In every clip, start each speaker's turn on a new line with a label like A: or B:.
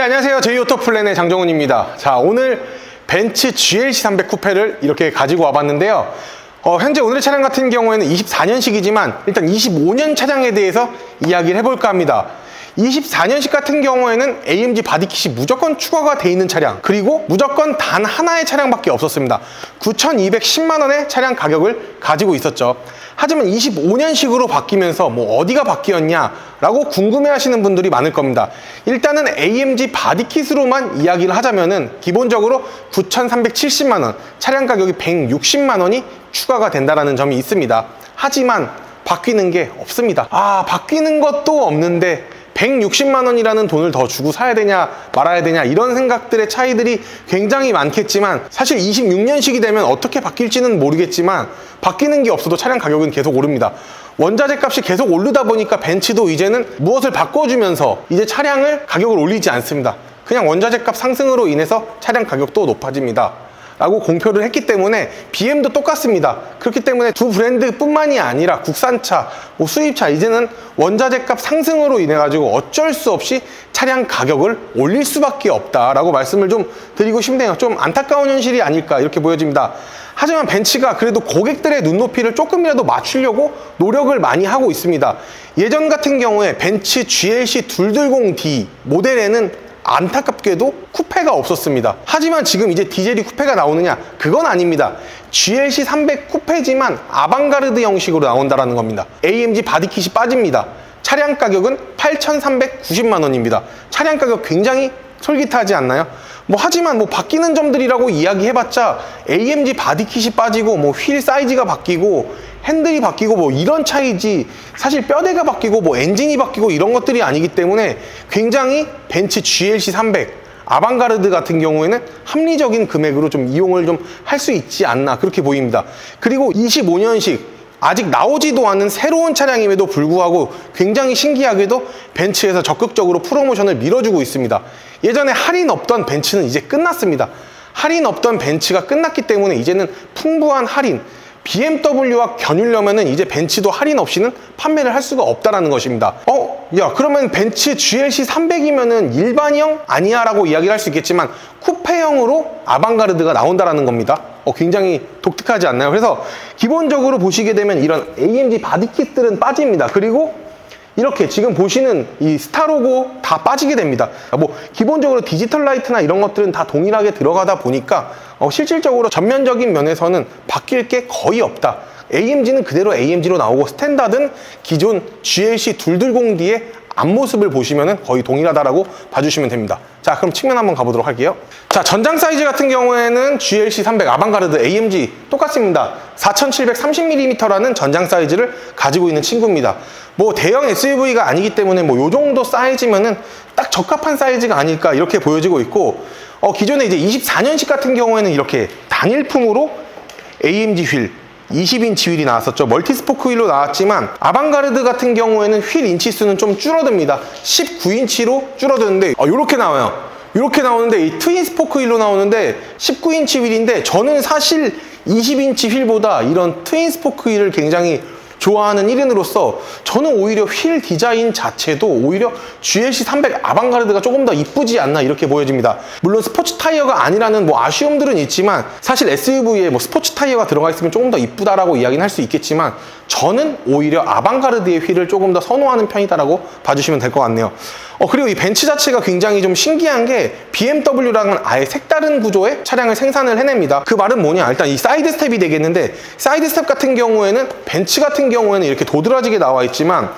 A: 네, 안녕하세요. 제이오토플랜의 장정훈입니다. 자, 오늘 벤츠 GLC300 쿠페를 이렇게 가지고 와봤는데요. 현재 오늘의 차량 같은 경우에는 24년식이지만 일단 25년 차량에 대해서 이야기를 해볼까 합니다. 24년식 같은 경우에는 AMG 바디킷이 무조건 추가가 돼 있는 차량, 그리고 무조건 단 하나의 차량밖에 없었습니다. 9,210만 원의 차량 가격을 가지고 있었죠. 하지만 25년식으로 바뀌면서 뭐 어디가 바뀌었냐라고 궁금해하시는 분들이 많을 겁니다. 일단은 AMG 바디킷으로만 이야기를 하자면은 기본적으로 9,370만 원, 차량 가격이 160만 원이 추가가 된다는 점이 있습니다. 하지만 바뀌는 게 없습니다. 바뀌는 것도 없는데 160만 원이라는 돈을 더 주고 사야 되냐 말아야 되냐 이런 생각들의 차이들이 굉장히 많겠지만, 사실 26년식이 되면 어떻게 바뀔지는 모르겠지만 바뀌는 게 없어도 차량 가격은 계속 오릅니다. 원자재 값이 계속 오르다 보니까 벤츠도 이제는 무엇을 바꿔주면서 이제 차량을 가격을 올리지 않습니다. 그냥 원자재 값 상승으로 인해서 차량 가격도 높아집니다 라고 공표를 했기 때문에 BM도 똑같습니다. 그렇기 때문에 두 브랜드뿐만이 아니라 국산차, 수입차, 이제는 원자재 값 상승으로 인해 가지고 어쩔 수 없이 차량 가격을 올릴 수밖에 없다라고 말씀을 좀 드리고 싶네요. 좀 안타까운 현실이 아닐까 이렇게 보여집니다. 하지만 벤츠가 그래도 고객들의 눈높이를 조금이라도 맞추려고 노력을 많이 하고 있습니다. 예전 같은 경우에 벤츠 GLC 220D 모델에는 안타깝게도 쿠페가 없었습니다. 하지만 지금 이제 디젤이 쿠페가 나오느냐? 그건 아닙니다. GLC 300 쿠페지만 아방가르드 형식으로 나온다는 겁니다. AMG 바디킷이 빠집니다. 차량 가격은 8,390만 원입니다. 차량 가격 굉장히 솔깃하지 않나요? 하지만 바뀌는 점들이라고 이야기해봤자 AMG 바디킷이 빠지고 휠 사이즈가 바뀌고 핸들이 바뀌고 이런 차이지, 사실 뼈대가 바뀌고 엔진이 바뀌고 이런 것들이 아니기 때문에 굉장히 벤츠 GLC 300 아방가르드 같은 경우에는 합리적인 금액으로 좀 이용을 좀 할 수 있지 않나 그렇게 보입니다. 그리고 25년식 아직 나오지도 않은 새로운 차량임에도 불구하고 굉장히 신기하게도 벤츠에서 적극적으로 프로모션을 밀어주고 있습니다. 예전에 할인 없던 벤츠는 이제 끝났습니다. 할인 없던 벤츠가 끝났기 때문에 이제는 풍부한 할인, BMW와 겨누려면은 이제 벤츠도 할인 없이는 판매를 할 수가 없다라는 것입니다. 그러면 벤츠 GLC 300이면은 일반형 아니야 라고 이야기를 할 수 있겠지만 쿠페형으로 아방가르드가 나온다라는 겁니다. 굉장히 독특하지 않나요? 그래서 기본적으로 보시게 되면 이런 AMG 바디킷들은 빠집니다. 그리고 이렇게 지금 보시는 이 스타 로고 다 빠지게 됩니다. 기본적으로 디지털 라이트나 이런 것들은 다 동일하게 들어가다 보니까 실질적으로 전면적인 면에서는 바뀔 게 거의 없다. AMG는 그대로 AMG로 나오고 스탠다드는 기존 GLC 220D의 앞모습을 보시면 거의 동일하다라고 봐주시면 됩니다. 자, 그럼 측면 한번 가보도록 할게요. 자, 전장 사이즈 같은 경우에는 GLC 300 아방가르드 AMG 똑같습니다. 4730mm라는 전장 사이즈를 가지고 있는 친구입니다. 대형 SUV가 아니기 때문에 요 정도 사이즈면은 딱 적합한 사이즈가 아닐까 이렇게 보여지고 있고, 기존에 이제 24년식 같은 경우에는 이렇게 단일품으로 AMG 휠 20인치 휠이 나왔었죠. 멀티스포크 휠로 나왔지만 아방가르드 같은 경우에는 휠 인치수는 좀 줄어듭니다. 19인치로 줄어드는데 이렇게 나와요. 이렇게 나오는데 이 트윈 스포크 휠로 나오는데 19인치 휠인데, 저는 사실 20인치 휠보다 이런 트윈 스포크 휠을 굉장히 좋아하는 1인으로서 저는 오히려 휠 디자인 자체도 오히려 GLC 300 아방가르드가 조금 더 이쁘지 않나 이렇게 보여집니다. 물론 스포츠 타이어가 아니라는 아쉬움들은 있지만, 사실 SUV에 스포츠 타이어가 들어가 있으면 조금 더 이쁘다라고 이야기는 할 수 있겠지만 저는 오히려 아방가르드의 휠을 조금 더 선호하는 편이다라고 봐주시면 될 것 같네요. 그리고 이 벤츠 자체가 굉장히 좀 신기한 게 BMW랑은 아예 색다른 구조의 차량을 생산을 해냅니다. 그 말은 뭐냐? 일단 이 사이드 스텝이 되겠는데, 사이드 스텝 같은 경우에는 벤츠 같은 경우에는 이렇게 도드라지게 나와 있지만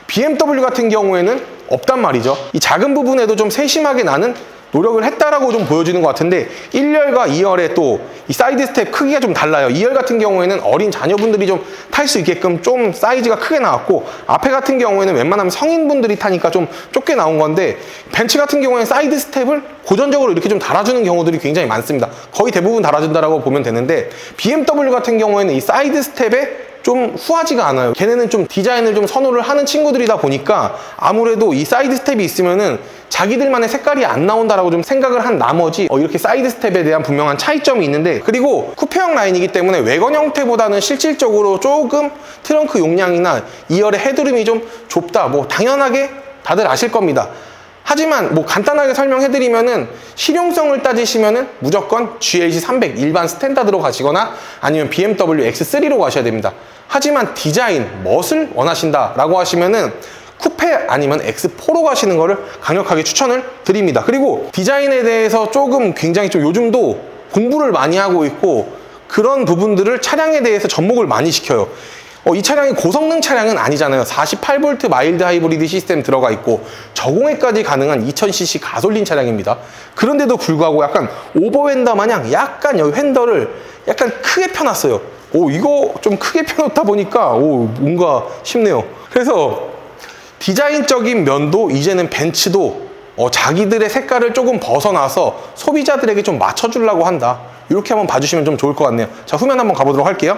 A: BMW 같은 경우에는 없단 말이죠. 이 작은 부분에도 좀 세심하게 나는 노력을 했다라고 좀 보여지는 것 같은데, 1열과 2열의 또 이 사이드 스텝 크기가 좀 달라요. 2열 같은 경우에는 어린 자녀분들이 좀 탈 수 있게끔 좀 사이즈가 크게 나왔고, 앞에 같은 경우에는 웬만하면 성인분들이 타니까 좀 좁게 나온 건데, 벤츠 같은 경우에는 사이드 스텝을 고전적으로 이렇게 좀 달아주는 경우들이 굉장히 많습니다. 거의 대부분 달아준다라고 보면 되는데, BMW 같은 경우에는 이 사이드 스텝에 좀 후하지가 않아요. 걔네는 좀 디자인을 좀 선호를 하는 친구들이다 보니까 아무래도 이 사이드 스텝이 있으면은 자기들만의 색깔이 안 나온다라고 좀 생각을 한 나머지 이렇게 사이드 스텝에 대한 분명한 차이점이 있는데, 그리고 쿠페형 라인이기 때문에 외관 형태보다는 실질적으로 조금 트렁크 용량이나 2열의 헤드룸이 좀 좁다, 당연하게 다들 아실 겁니다. 하지만 뭐 간단하게 설명해드리면은 실용성을 따지시면은 무조건 GLC 300 일반 스탠다드로 가시거나 아니면 BMW X3로 가셔야 됩니다. 하지만 디자인, 멋을 원하신다라고 하시면은 쿠페 아니면 X4로 가시는 거를 강력하게 추천을 드립니다. 그리고 디자인에 대해서 조금 굉장히 좀 요즘도 공부를 많이 하고 있고 그런 부분들을 차량에 대해서 접목을 많이 시켜요. 이 차량이 고성능 차량은 아니잖아요. 48V 마일드 하이브리드 시스템 들어가 있고 저공해까지 가능한 2000cc 가솔린 차량입니다. 그런데도 불구하고 약간 오버핸더 마냥 약간 여기 핸들을 약간 크게 펴놨어요. 이거 좀 크게 펴놓다 보니까 뭔가 싶네요. 그래서 디자인적인 면도 이제는 벤츠도 자기들의 색깔을 조금 벗어나서 소비자들에게 좀 맞춰주려고 한다. 이렇게 한번 봐주시면 좀 좋을 것 같네요. 자, 후면 한번 가보도록 할게요.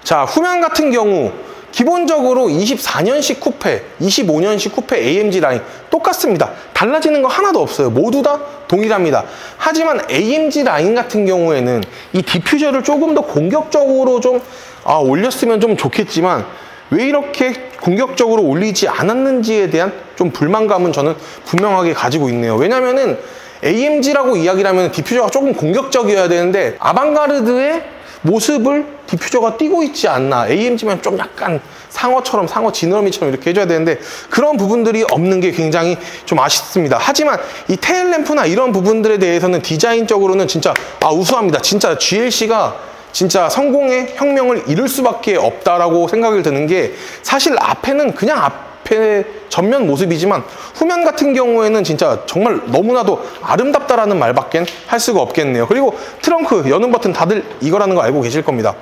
A: 자, 후면 같은 경우 기본적으로 24년식 쿠페, 25년식 쿠페 AMG 라인 똑같습니다. 달라지는 거 하나도 없어요. 모두 다 동일합니다. 하지만 AMG 라인 같은 경우에는 이 디퓨저를 조금 더 공격적으로 좀 올렸으면 좀 좋겠지만 왜 이렇게 공격적으로 올리지 않았는지에 대한 좀 불만감은 저는 분명하게 가지고 있네요. 왜냐면은 AMG라고 이야기를 하면 디퓨저가 조금 공격적이어야 되는데 아방가르드의 모습을 디퓨저가 띄고 있지 않나. AMG면 좀 약간 상어처럼, 상어 지느러미처럼 이렇게 해줘야 되는데 그런 부분들이 없는 게 굉장히 좀 아쉽습니다. 하지만 이 테일램프나 이런 부분들에 대해서는 디자인적으로는 진짜 우수합니다. 진짜 GLC가 진짜 성공의 혁명을 이룰 수밖에 없다라고 생각이 드는 게 사실 앞에는 그냥 앞에 전면 모습이지만 후면 같은 경우에는 진짜 정말 너무나도 아름답다라는 말밖엔 할 수가 없겠네요. 그리고 트렁크 여는 버튼 다들 이거라는 거 알고 계실 겁니다.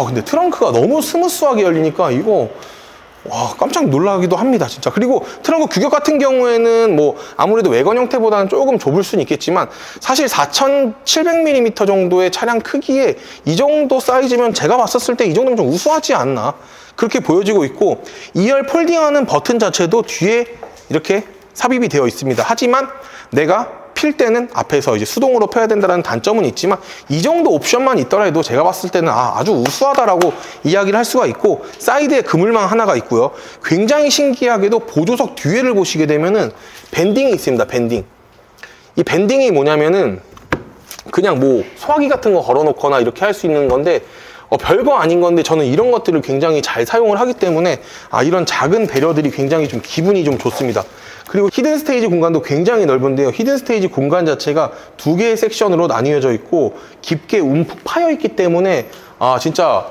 A: 근데 트렁크가 너무 스무스하게 열리니까 이거 깜짝 놀라기도 합니다, 진짜. 그리고 트렁크 규격 같은 경우에는 뭐 아무래도 외관 형태보다는 조금 좁을 수는 있겠지만 사실 4700mm 정도의 차량 크기에 이 정도 사이즈면 제가 봤었을 때 이 정도면 좀 우수하지 않나 그렇게 보여지고 있고 2열 폴딩하는 버튼 자체도 뒤에 이렇게 삽입이 되어 있습니다. 하지만 내가 필 때는 앞에서 이제 수동으로 펴야 된다는 단점은 있지만 이 정도 옵션만 있더라도 제가 봤을 때는 아주 우수하다라고 이야기를 할 수가 있고 사이드에 그물망 하나가 있고요. 굉장히 신기하게도 보조석 뒤에를 보시게 되면은 밴딩이 있습니다. 밴딩. 이 밴딩이 뭐냐면은 그냥 뭐 소화기 같은 거 걸어놓거나 이렇게 할 수 있는 건데 별거 아닌 건데 저는 이런 것들을 굉장히 잘 사용을 하기 때문에 이런 작은 배려들이 굉장히 좀 기분이 좀 좋습니다. 그리고 히든 스테이지 공간도 굉장히 넓은데요. 히든 스테이지 공간 자체가 두 개의 섹션으로 나뉘어져 있고 깊게 움푹 파여 있기 때문에 진짜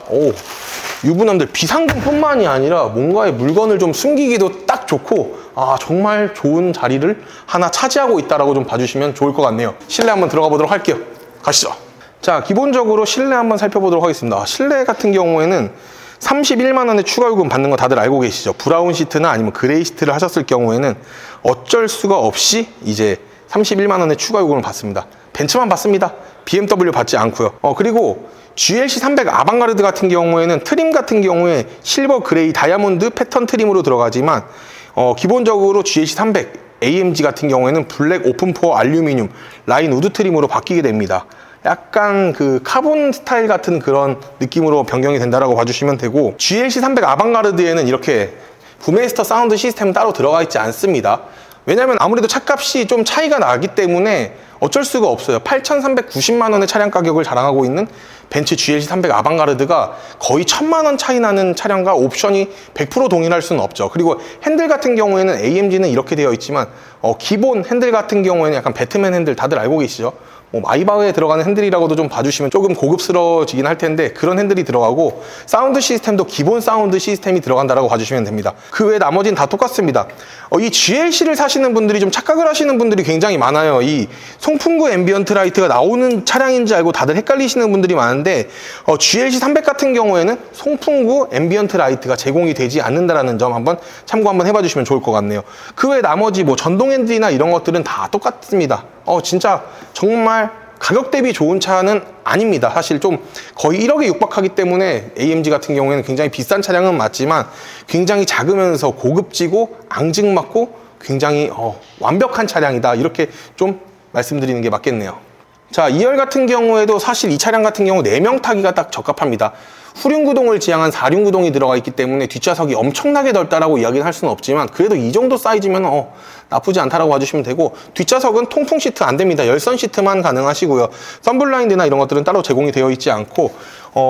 A: 유부남들 비상금뿐만이 아니라 뭔가의 물건을 좀 숨기기도 딱 좋고 정말 좋은 자리를 하나 차지하고 있다라고 좀 봐주시면 좋을 것 같네요. 실내 한번 들어가 보도록 할게요. 가시죠. 자, 기본적으로 실내 한번 살펴보도록 하겠습니다. 실내 같은 경우에는 31만 원의 추가 요금 받는 거 다들 알고 계시죠? 브라운 시트나 아니면 그레이 시트를 하셨을 경우에는 어쩔 수가 없이 이제 31만 원의 추가 요금을 받습니다. 벤츠만 받습니다. BMW 받지 않고요. 그리고 GLC 300 아방가르드 같은 경우에는 트림 같은 경우에 실버, 그레이, 다이아몬드 패턴 트림으로 들어가지만 기본적으로 GLC 300 AMG 같은 경우에는 블랙 오픈포어 알루미늄 라인 우드 트림으로 바뀌게 됩니다. 약간 그 카본 스타일 같은 그런 느낌으로 변경이 된다라고 봐주시면 되고 GLC 300 아방가르드에는 이렇게 부메스터 사운드 시스템 따로 들어가 있지 않습니다. 왜냐면 아무래도 차값이 좀 차이가 나기 때문에 어쩔 수가 없어요. 8,390만 원의 차량 가격을 자랑하고 있는 벤츠 GLC 300 아방가르드가 거의 1,000만 원 차이 나는 차량과 옵션이 100% 동일할 수는 없죠. 그리고 핸들 같은 경우에는 AMG는 이렇게 되어 있지만 기본 핸들 같은 경우에는 약간 배트맨 핸들 다들 알고 계시죠? 마이바흐에 들어가는 핸들이라고도 좀 봐주시면 조금 고급스러워지긴 할 텐데 그런 핸들이 들어가고 사운드 시스템도 기본 사운드 시스템이 들어간다라고 봐주시면 됩니다. 그 외 나머지는 다 똑같습니다. 이 GLC를 사시는 분들이 좀 착각을 하시는 분들이 굉장히 많아요. 이 송풍구 앰비언트 라이트가 나오는 차량인지 알고 다들 헷갈리시는 분들이 많은데 GLC 300 같은 경우에는 송풍구 앰비언트 라이트가 제공이 되지 않는다라는 점 한번 참고 한번 해봐 주시면 좋을 것 같네요. 그 외 나머지 뭐 전동 핸들이나 이런 것들은 다 똑같습니다. 진짜 정말 가격 대비 좋은 차는 아닙니다. 사실 좀 거의 1억에 육박하기 때문에 AMG 같은 경우에는 굉장히 비싼 차량은 맞지만 굉장히 작으면서 고급지고 앙증맞고 굉장히 완벽한 차량이다. 이렇게 좀 말씀드리는 게 맞겠네요. 자, 2열 같은 경우에도 사실 이 차량 같은 경우 4명 타기가 딱 적합합니다. 후륜구동을 지향한 4륜구동이 들어가 있기 때문에 뒷좌석이 엄청나게 넓다라고 이야기는 할 수는 없지만 그래도 이 정도 사이즈면 나쁘지 않다라고 봐주시면 되고, 뒷좌석은 통풍 시트 안 됩니다. 열선 시트만 가능하시고요. 썬블라인드나 이런 것들은 따로 제공이 되어 있지 않고,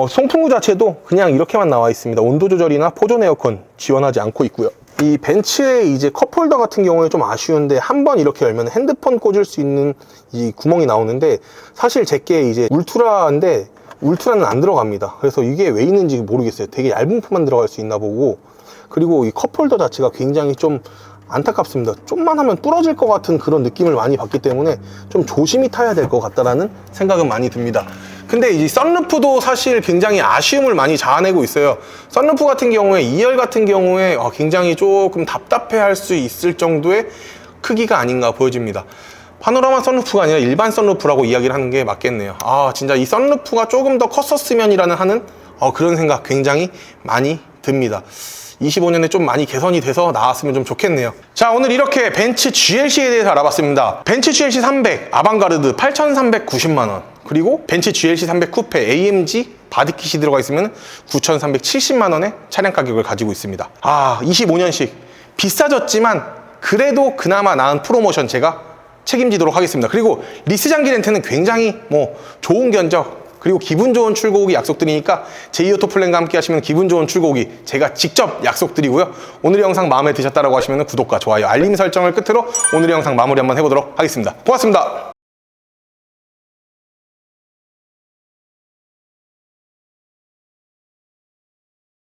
A: 송풍구 자체도 그냥 이렇게만 나와 있습니다. 온도 조절이나 포존 에어컨 지원하지 않고 있고요. 이 벤츠의 이제 컵홀더 같은 경우에 좀 아쉬운데, 한번 이렇게 열면 핸드폰 꽂을 수 있는 이 구멍이 나오는데, 사실 제게 이제 울트라인데 울트라는 안 들어갑니다. 그래서 이게 왜 있는지 모르겠어요. 되게 얇은 품만 들어갈 수 있나 보고, 그리고 이 컵홀더 자체가 굉장히 좀 안타깝습니다. 좀만 하면 부러질 것 같은 그런 느낌을 많이 받기 때문에 좀 조심히 타야 될 것 같다라는 생각은 많이 듭니다. 근데 이 썬루프도 사실 굉장히 아쉬움을 많이 자아내고 있어요. 썬루프 같은 경우에 2열 같은 경우에 굉장히 조금 답답해할 수 있을 정도의 크기가 아닌가 보여집니다. 파노라마 썬루프가 아니라 일반 썬루프라고 이야기를 하는 게 맞겠네요. 진짜 이 썬루프가 조금 더 컸었으면이라는 하는 그런 생각 굉장히 많이 듭니다. 25년에 좀 많이 개선이 돼서 나왔으면 좀 좋겠네요. 자, 오늘 이렇게 벤츠 GLC에 대해서 알아봤습니다. 벤츠 GLC 300 아방가르드 8,390만원, 그리고 벤츠 GLC 300 쿠페 AMG 바디킷이 들어가 있으면 9,370만원의 차량 가격을 가지고 있습니다. 25년식 비싸졌지만 그래도 그나마 나은 프로모션 제가 책임지도록 하겠습니다. 그리고 리스 장기 렌트는 굉장히 좋은 견적, 그리고 기분 좋은 출고오기 약속드리니까 제이오토 플랜과 함께 하시면 기분 좋은 출고오기 제가 직접 약속드리고요. 오늘 영상 마음에 드셨다고 하시면 구독과 좋아요, 알림 설정을 끝으로 오늘 영상 마무리 한번 해보도록 하겠습니다. 고맙습니다.